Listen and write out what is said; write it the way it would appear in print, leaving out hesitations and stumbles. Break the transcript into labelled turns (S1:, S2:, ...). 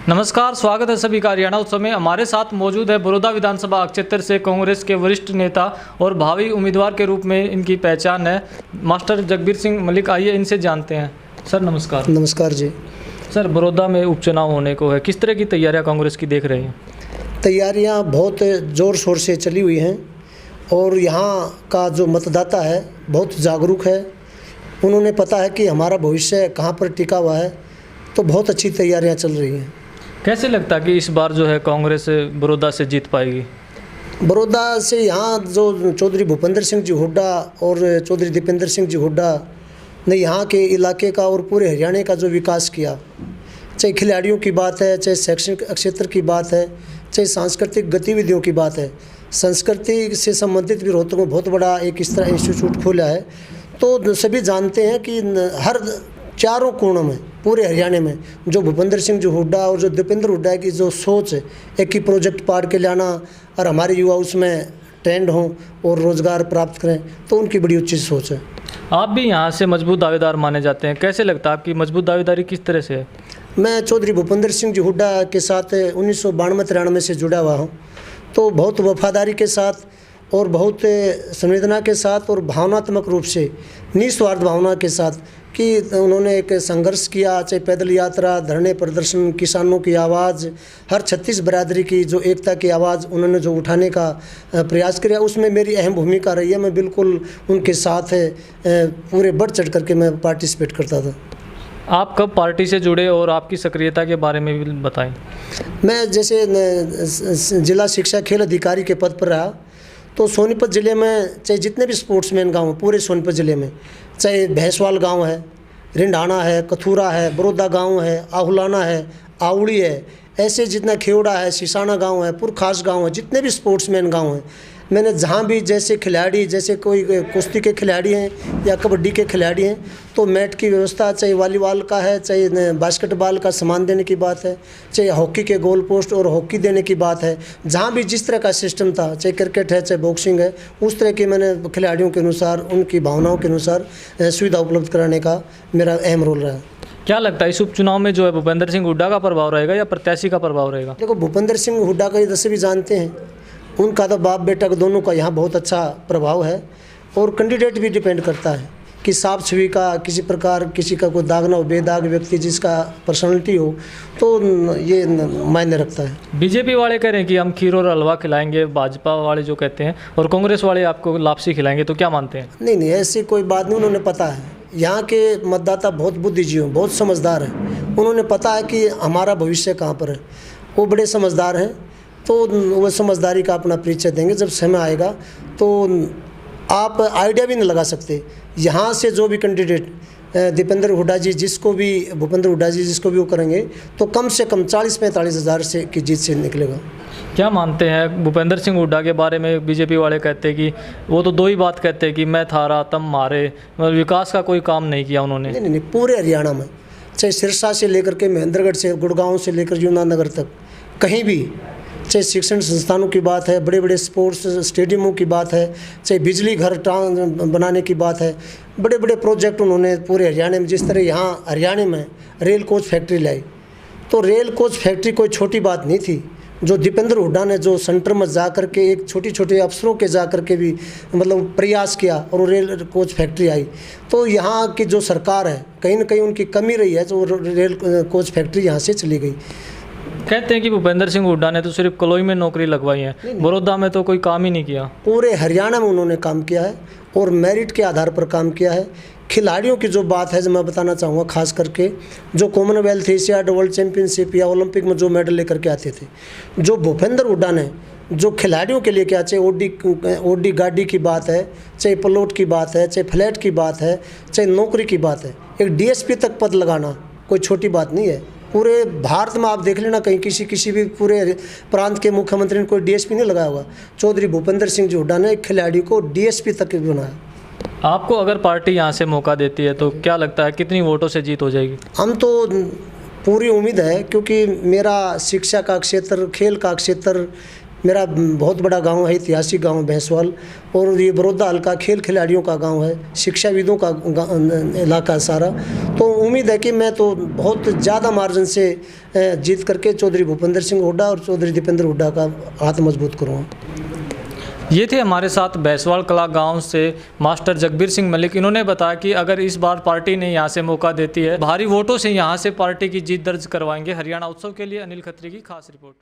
S1: नमस्कार, स्वागत है सभी का हरियाणा उत्सव में। हमारे साथ मौजूद है बड़ौदा विधानसभा क्षेत्र से कांग्रेस के वरिष्ठ नेता और भावी उम्मीदवार के रूप में इनकी पहचान है मास्टर जगबीर सिंह मलिक। आइए इनसे जानते हैं। सर नमस्कार।
S2: नमस्कार जी।
S1: सर, बड़ौदा में उपचुनाव होने को है, किस तरह की तैयारियां कांग्रेस की देख रहे हैं?
S2: तैयारियां बहुत ज़ोर शोर से चली हुई हैं और यहाँ का जो मतदाता है बहुत जागरूक है। उन्होंने पता है कि हमारा भविष्य कहाँ पर टिका हुआ है, तो बहुत अच्छी तैयारियां चल रही हैं।
S1: कैसे लगता है कि इस बार जो है कांग्रेस बड़ौदा से जीत पाएगी?
S2: बड़ौदा से यहाँ जो चौधरी भूपेंद्र सिंह जी हुड्डा और चौधरी दीपेंद्र सिंह जी हुड्डा ने यहाँ के इलाके का और पूरे हरियाणा का जो विकास किया, चाहे खिलाड़ियों की बात है, चाहे शैक्षणिक क्षेत्र की बात है, चाहे सांस्कृतिक गतिविधियों की बात है, संस्कृति से संबंधित भी रोहतक में बहुत बड़ा एक इस तरह इंस्टीट्यूट खोला है। तो सभी जानते हैं कि हर चारों कोणों में पूरे हरियाणा में जो भूपेंद्र सिंह जी हुड्डा और जो दीपेंद्र हुड्डा की जो सोच है, एक ही प्रोजेक्ट पार के लाना और हमारे युवा उसमें ट्रेंड हों और रोज़गार प्राप्त करें, तो उनकी बड़ी उच्च सोच है।
S1: आप भी यहाँ से मजबूत दावेदार माने जाते हैं, कैसे लगता है आपकी मजबूत दावेदारी किस तरह से है?
S2: मैं चौधरी भूपेंद्र सिंह जी हुड्डा के साथ 1992-93 से जुड़ा हुआ हूँ, तो बहुत वफादारी के साथ और बहुत संवेदना के साथ और भावनात्मक रूप से निस्वार्थ भावना के साथ कि उन्होंने एक संघर्ष किया, चाहे पैदल यात्रा, धरने प्रदर्शन, किसानों की आवाज़, हर 36 बरादरी की जो एकता की आवाज़ उन्होंने जो उठाने का प्रयास किया, उसमें मेरी अहम भूमिका रही है। मैं बिल्कुल उनके साथ पूरे बढ़ चढ़ करके मैं पार्टिसिपेट करता था।
S1: आप कब पार्टी से जुड़े और आपकी सक्रियता के बारे में भी बताएं।
S2: मैं जैसे जिला शिक्षा खेल अधिकारी के पद पर रहा, तो सोनीपत ज़िले में चाहे जितने भी स्पोर्ट्समैन गांव पूरे सोनीपत ज़िले में, चाहे भैंसवाल गांव है, रिंडाना है, कथूरा है, बड़ौदा गांव है, आहुलाना है, आवड़ी है, ऐसे जितना खेवड़ा है, सिसाना गांव है, पुरखास गांव है, जितने भी स्पोर्ट्समैन गांव हैं, मैंने जहाँ भी जैसे खिलाड़ी, जैसे कोई कुश्ती के खिलाड़ी हैं या कबड्डी के खिलाड़ी हैं, तो मैट की व्यवस्था, चाहे वॉलीबॉल का है, चाहे बास्केटबॉल का सामान देने की बात है, चाहे हॉकी के गोल पोस्ट और हॉकी देने की बात है, जहाँ भी जिस तरह का सिस्टम था, चाहे क्रिकेट है, चाहे बॉक्सिंग है, उस तरह की मैंने खिलाड़ियों के अनुसार, उनकी भावनाओं के अनुसार सुविधा उपलब्ध कराने का मेरा अहम रोल रहा है।
S1: क्या लगता है इस उपचुनाव में जो है भूपेंद्र सिंह हुड्डा का प्रभाव रहेगा या प्रत्याशी का प्रभाव रहेगा?
S2: देखो, भूपेंद्र सिंह हुड्डा का जैसे भी जानते हैं, उनका तो बाप बेटा दोनों का यहाँ बहुत अच्छा प्रभाव है और कैंडिडेट भी डिपेंड करता है कि साफ छवि का किसी प्रकार किसी का कोई दाग ना हो, बेदाग व्यक्ति जिसका पर्सनालिटी हो, तो ये मायने रखता है।
S1: बीजेपी वाले कह रहे हैं कि हम खीर और हलवा खिलाएंगे, भाजपा वाले जो कहते हैं, और कांग्रेस वाले आपको लापसी खिलाएंगे, तो क्या मानते हैं?
S2: नहीं, ऐसी कोई बात नहीं। उन्होंने पता है, यहाँ के मतदाता बहुत बुद्धिजीवी, बहुत समझदार हैं। उन्होंने पता है कि हमारा भविष्य कहाँ पर है, वो बड़े समझदार हैं, तो वो समझदारी का अपना परिचय देंगे जब समय आएगा। तो आप आइडिया भी नहीं लगा सकते, यहाँ से जो भी कैंडिडेट दीपेंद्र हुड्डा जी जिसको भी, भूपेंद्र हुड्डा जी जिसको भी वो करेंगे, तो कम से कम 40-45 हज़ार से की जीत से निकलेगा।
S1: क्या मानते हैं भूपेंद्र सिंह हुड्डा के बारे में? बीजेपी वाले कहते हैं कि वो तो दो ही बात कहते हैं कि मैं थारा तम मारे, विकास का कोई काम नहीं किया उन्होंने।
S2: नहीं, पूरे हरियाणा में, चाहे सिरसा से लेकर के महेंद्रगढ़ से, गुड़गांव से लेकर यमुनानगर तक, कहीं भी, चाहे शिक्षण संस्थानों की बात है, बड़े बड़े स्पोर्ट्स स्टेडियमों की बात है, चाहे बिजली घर बनाने की बात है, बड़े बड़े प्रोजेक्ट उन्होंने पूरे हरियाणा में, जिस तरह यहाँ हरियाणा में रेल कोच फैक्ट्री लाई, तो रेल कोच फैक्ट्री कोई छोटी बात नहीं थी। जो दीपेंद्र हुड्डा ने जो सेंटर में जा कर के एक छोटे छोटे अफसरों के जा कर के भी मतलब प्रयास किया और वो रेल कोच फैक्ट्री आई, तो यहाँ की जो सरकार है कहीं ना कहीं उनकी कमी रही है, तो रेल कोच फैक्ट्री यहाँ से चली गई।
S1: कहते हैं कि भूपेंद्र सिंह हुड्डा ने तो सिर्फ कलोई में नौकरी लगवाई है, बड़ौदा में तो कोई काम ही नहीं किया। पूरे
S2: हरियाणा में उन्होंने काम किया है और मेरिट के आधार पर काम किया है। खिलाड़ियों की जो बात है, जो मैं बताना चाहूँगा, खास करके जो कॉमनवेल्थ, एशियाड, वर्ल्ड चैंपियनशिप या ओलंपिक में जो मेडल लेकर के आते थे, जो भूपेंद्र हुड्डा ने जो खिलाड़ियों के लिए क्या, चाहे ओडी गाड़ी की बात है, चाहे प्लॉट की बात है, चाहे फ्लैट की बात है, चाहे नौकरी की बात है, एक डीएसपी तक पद लगाना कोई छोटी बात नहीं है। पूरे भारत में आप देख लेना, कहीं किसी भी पूरे प्रांत के मुख्यमंत्री ने कोई डीएसपी नहीं लगाया होगा। चौधरी भूपेंद्र सिंह जी हुड्डा ने एक खिलाड़ी को डीएसपी तक बनाया।
S1: आपको अगर पार्टी यहाँ से मौका देती है तो क्या लगता है कितनी वोटों से जीत हो जाएगी?
S2: हम तो पूरी उम्मीद है, क्योंकि मेरा शिक्षा का क्षेत्र, खेल का क्षेत्र, मेरा बहुत बड़ा गांव है, ऐतिहासिक गांव भैंसवाल, और ये बड़ौदा हल्का खेल खिलाड़ियों का गांव है, शिक्षाविदों का इलाका है सारा। तो उम्मीद है कि मैं तो बहुत ज़्यादा मार्जिन से जीत करके चौधरी भूपेंद्र सिंह हुड्डा और चौधरी दीपेंद्र हुड्डा का हाथ मजबूत करूँगा।
S1: ये थे हमारे साथ भैंसवाल कला गांव से मास्टर जगबीर सिंह मलिक। इन्होंने बताया कि अगर इस बार पार्टी ने यहां से मौका देती है, भारी वोटों से यहां से पार्टी की जीत दर्ज करवाएंगे। हरियाणा उत्सव के लिए अनिल खत्री की खास रिपोर्ट।